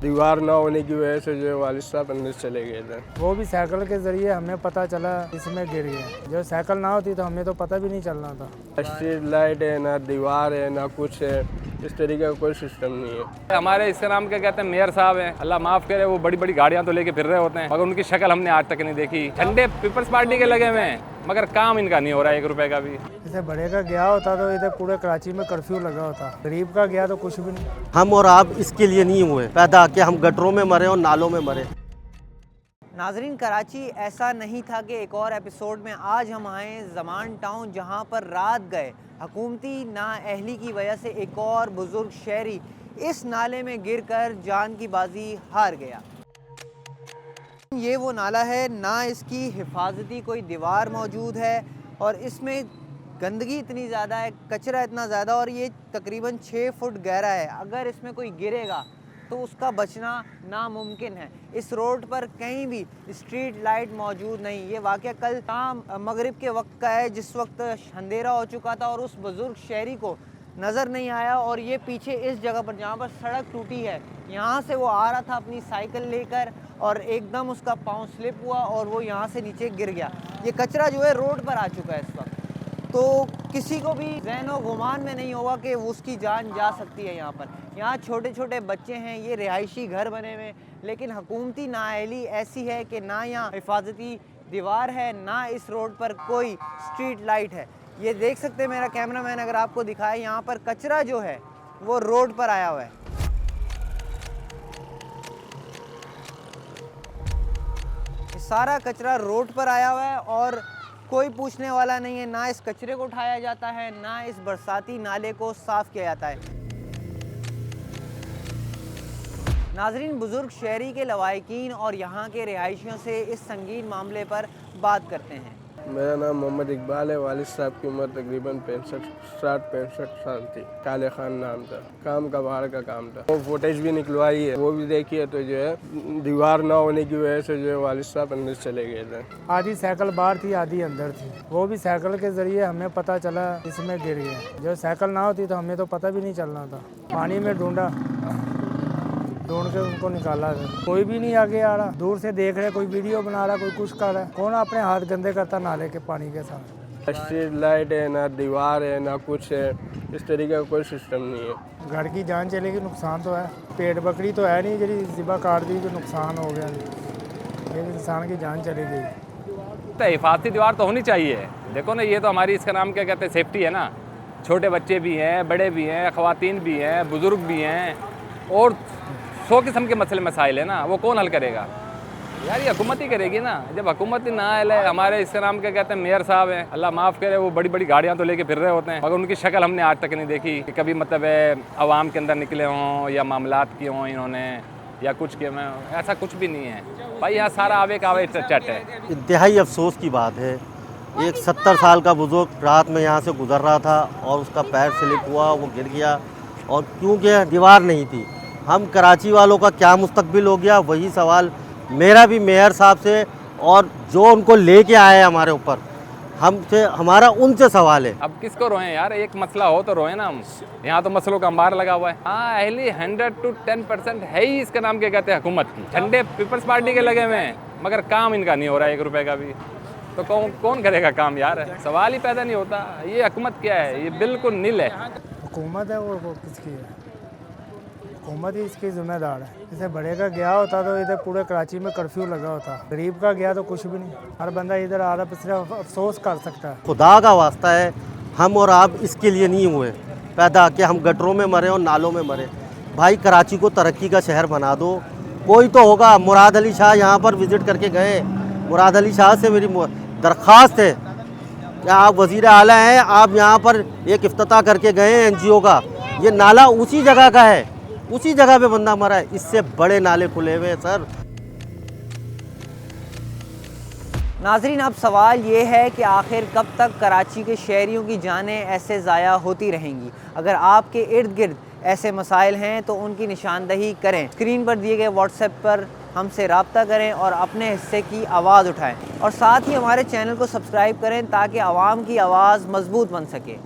दीवार ना होने की वजह से जो वालिद साहब अंदर चले गए थे। वो भी साइकिल के जरिए हमें पता चला इसमें गिर गए। जो साइकिल ना होती तो हमें तो पता भी नहीं चलना था। स्ट्रीट लाइट है, ना दीवार है, ना कुछ है, इस तरीके का कोई सिस्टम नहीं है। हमारे इसके नाम क्या कहते हैं मेयर साहब हैं, अल्लाह माफ़ करे, वो बड़ी बड़ी गाड़ियाँ तो लेके फिर रहे होते हैं मगर उनकी शक्ल हमने आज तक नहीं देखी। झंडे पीपल्स पार्टी के लगे हुए हैं मगर काम इनका नहीं हो रहा है 1 रुपए का भी। जैसे बड़े का गया होता तो इधर पूरे कराची में कर्फ्यू लगा होता, गरीब का गया तो कुछ भी नहीं। हम और आप इसके लिए नहीं हुए पैदा कि हम गटरों में मरे और नालों में मरे। नाजरीन, कराची ऐसा नहीं था कि एक और एपिसोड में आज हम आए ज़मान टाउन, जहां पर रात गए हुकूमती नाअहली की वजह से एक और बुज़ुर्ग शहरी इस नाले में गिरकर जान की बाजी हार गया। ये वो नाला है, ना इसकी हिफाजती कोई दीवार मौजूद है और इसमें गंदगी इतनी ज़्यादा है, कचरा इतना ज़्यादा, और ये तकरीबन 6 फुट गहरा है। अगर इसमें कोई गिरेगा तो उसका बचना नामुमकिन है। इस रोड पर कहीं भी स्ट्रीट लाइट मौजूद नहीं। ये वाक़या कल शाम मगरिब के वक्त का है, जिस वक्त अंधेरा हो चुका था और उस बुज़ुर्ग शहरी को नज़र नहीं आया। और ये पीछे इस जगह पर जहाँ पर सड़क टूटी है, यहाँ से वो आ रहा था अपनी साइकिल लेकर और एकदम उसका पाँव स्लिप हुआ और वो यहाँ से नीचे गिर गया। ये कचरा जो है रोड पर आ चुका है इस वक्त, तो किसी को भी ज़हनो गुमान में नहीं होगा कि उसकी जान जा सकती है। यहाँ छोटे छोटे बच्चे हैं, ये रिहायशी घर बने हुए, लेकिन हुकूमती नाअहली ऐसी है कि ना यहाँ हिफाजती दीवार है, ना इस रोड पर कोई स्ट्रीट लाइट है। ये देख सकते हैं मेरा कैमरामैन अगर आपको दिखाए, यहाँ पर कचरा जो है वो रोड पर आया हुआ है। सारा कचरा रोड पर आया हुआ है और कोई पूछने वाला नहीं है। ना इस कचरे को उठाया जाता है, ना इस बरसाती नाले को साफ़ किया जाता है। नाजरीन, बुज़ुर्ग शहरी के लवाहिकीन और यहाँ के रिहायशियों से इस संगीन मामले पर बात करते हैं। मेरा नाम मोहम्मद इकबाल है। वालिद साहब की उम्र तकरीबन 65 साल थी। काले खान नाम था। काम का बाहर का काम था। वो फुटेज भी निकलवाई है, वो भी देखी है, तो जो है दीवार ना होने की वजह से जो है वालिद साहब अंदर चले गए थे। आधी साइकिल बाहर थी, आधी अंदर थी। वो भी साइकिल के जरिए हमें पता चला इसमें गिर गए। जो साइकिल ना होती तो हमें तो पता भी नहीं चलना था। पानी में ढूंढ के उनको निकाला है। कोई भी नहीं आगे आ रहा, दूर से देख रहे, कोई वीडियो बना रहा, कोई कुछ कर रहा है। कौन अपने हाथ गंदे करता नाले के पानी के साथ। स्ट्रीट लाइट है, ना दीवार है, ना कुछ है, इस तरीके का कोई सिस्टम नहीं है। घर की जान चलेगी, नुकसान तो है। पेट बकरी तो है नहीं जी ज़िबा काट दी जो नुकसान हो गया, ये इंसान की जान चली गई। तो हिफाजती दीवार तो होनी चाहिए। देखो ना, ये तो हमारी इसका नाम क्या कहते हैं सेफ्टी है ना। छोटे बच्चे भी हैं, बड़े भी हैं, ख़वातीन भी हैं, बुज़ुर्ग भी हैं और 100 किस्म के मसले मसाइल है ना। वो कौन हल करेगा यार? ये हुकूमत ही करेगी ना। जब हुकूमत ही ना है, हमारे इसके नाम क्या कहते हैं मेयर साहब हैं, अल्लाह माफ़ करे, वो बड़ी बड़ी गाड़ियाँ तो लेके फिर रहे होते हैं मगर उनकी शक्ल हमने आज तक नहीं देखी कि कभी मतलब आवाम के अंदर निकले हों या मामलात किए हों इन्होंने या कुछ किए हों। ऐसा कुछ भी नहीं है भाई। यहाँ सारा आवे का आवे चट है। इंतहाई अफसोस की बात है, एक 70 साल का बुजुर्ग रात में यहाँ से गुजर रहा था और उसका पैर स्लिप हुआ, वो गिर गया। और क्योंकि दीवार नहीं थी, हम कराची वालों का क्या मुस्तकबिल हो गया, वही सवाल मेरा भी मेयर साहब से और जो उनको लेके आए हैं हमारे ऊपर, हमसे हमारा उनसे सवाल है। अब किसको रोएं यार? एक मसला हो तो रोएं ना हम। यहाँ तो मसलों का अंबार लगा हुआ है। हाँ, अहली 100 to 10% है ही इसका नाम क्या कहते हैं हुकूमत की। झंडे पीपल्स पार्टी के लगे हुए हैं मगर काम इनका नहीं हो रहा है 1 रुपए का भी। तो कौन करेगा काम यार? सवाल ही पैदा नहीं होता। ये हुकूमत क्या है? ये बिल्कुल नील है। हुकूमत है वो किसकी है? हुकूमत ही इसकी जिम्मेदार है। जैसे बड़े का गया होता तो इधर पूरे कराची में कर्फ्यू लगा होता, गरीब का गया तो कुछ भी नहीं। हर बंदा इधर आ रहा, सिर्फ अफसोस कर सकता है। खुदा का वास्ता है, हम और आप इसके लिए नहीं हुए पैदा कि हम गटरों में मरे और नालों में मरे। भाई, कराची को तरक्की का शहर बना दो, कोई तो होगा। मुराद अली शाह यहाँ पर विज़िट करके गए। मुराद अली शाह से मेरी दरख्वास्त है, क्या आप वज़ीर आला हैं, आप यहाँ पर एक इफ्तिताह करके गए NGO का। ये नाला उसी जगह का है, उसी जगह पे बंदा मरा है। इससे बड़े नाले खुले हुए हैं सर। नाजरीन, अब सवाल ये है कि आखिर कब तक कराची के शहरियों की जानें ऐसे ज़ाया होती रहेंगी? अगर आपके इर्द गिर्द ऐसे मसाइल हैं तो उनकी निशानदही करें। स्क्रीन पर दिए गए व्हाट्सएप पर हमसे रब्ता करें और अपने हिस्से की आवाज़ उठाएं और साथ ही हमारे चैनल को सब्सक्राइब करें ताकि आवाम की आवाज़ मजबूत बन सके।